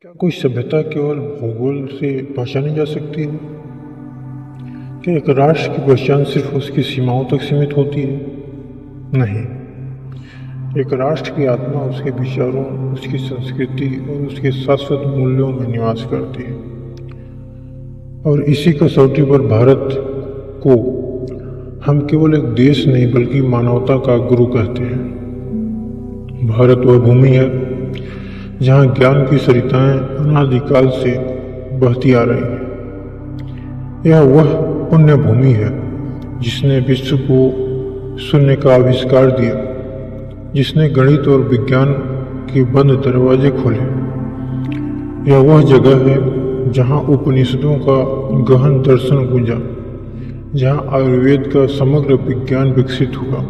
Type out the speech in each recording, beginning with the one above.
क्या कोई सभ्यता केवल भूगोल से पहचानी जा सकती है? क्या एक राष्ट्र की पहचान सिर्फ उसकी सीमाओं तक सीमित होती है? नहीं। एक राष्ट्र की आत्मा उसके विचारों, उसकी संस्कृति और उसके शाश्वत मूल्यों में निवास करती है। और इसी कसौटी पर भारत को हम केवल एक देश नहीं बल्कि मानवता का गुरु कहते हैं। भारत वह भूमि है जहाँ ज्ञान की सरिताएं अनादिकाल से बहती आ रही हैं। यह वह पुण्य भूमि है जिसने विश्व को शून्य का आविष्कार दिया, जिसने गणित और विज्ञान के बंद दरवाजे खोले। यह वह जगह है जहाँ उपनिषदों का गहन दर्शन गूंजा, जहाँ आयुर्वेद का समग्र विज्ञान विकसित हुआ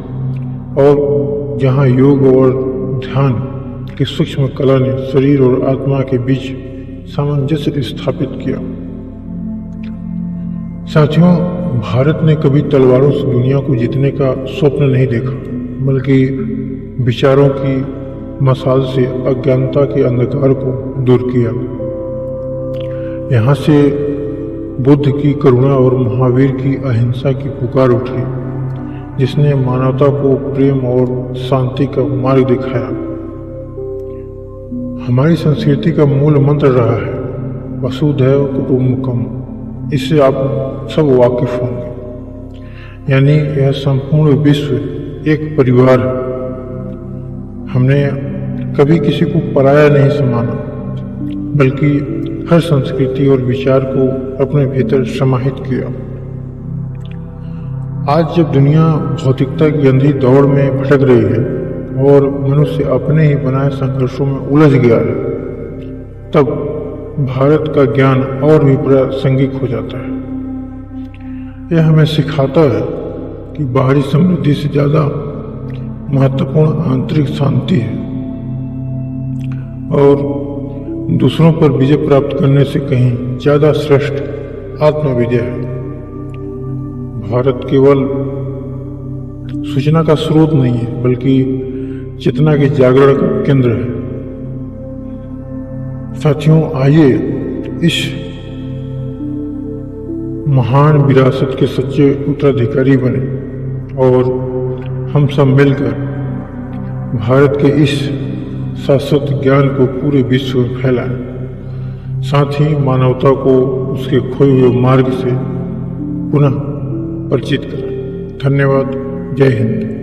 और जहाँ योग और ध्यान की सूक्ष्म कला ने शरीर और आत्मा के बीच सामंजस्य स्थापित किया। साथियों, भारत ने कभी तलवारों से दुनिया को जीतने का स्वप्न नहीं देखा, बल्कि विचारों की मशाल से अज्ञानता के अंधकार को दूर किया। यहाँ से बुद्ध की करुणा और महावीर की अहिंसा की पुकार उठी, जिसने मानवता को प्रेम और शांति का मार्ग दिखाया। हमारी संस्कृति का मूल मंत्र रहा है वसुधैव कुटुम्बकम। इससे आप सब वाकिफ होंगे, यानी यह संपूर्ण विश्व एक परिवार है। हमने कभी किसी को पराया नहीं समाना, बल्कि हर संस्कृति और विचार को अपने भीतर समाहित किया। आज जब दुनिया भौतिकता की अंधी दौड़ में भटक रही है और मनुष्य अपने ही बनाए संघर्षों में उलझ गया है, तब भारत का ज्ञान और भी प्रासंगिक हो जाता है। यह हमें सिखाता है कि बाहरी समृद्धि से ज़्यादा महत्वपूर्ण आंतरिक शांति है और दूसरों पर विजय प्राप्त करने से कहीं ज़्यादा श्रेष्ठ आत्मविजय है। भारत केवल सूचना का स्रोत नहीं है, बल्कि चेतना के जागरण का केंद्र है। साथियों, आइए इस महान विरासत के सच्चे उत्तराधिकारी बने और हम सब मिलकर भारत के इस शाश्वत ज्ञान को पूरे विश्व में फैलाएं, साथ ही मानवता को उसके खोए हुए मार्ग से पुनः परिचित करें। धन्यवाद। जय हिंद।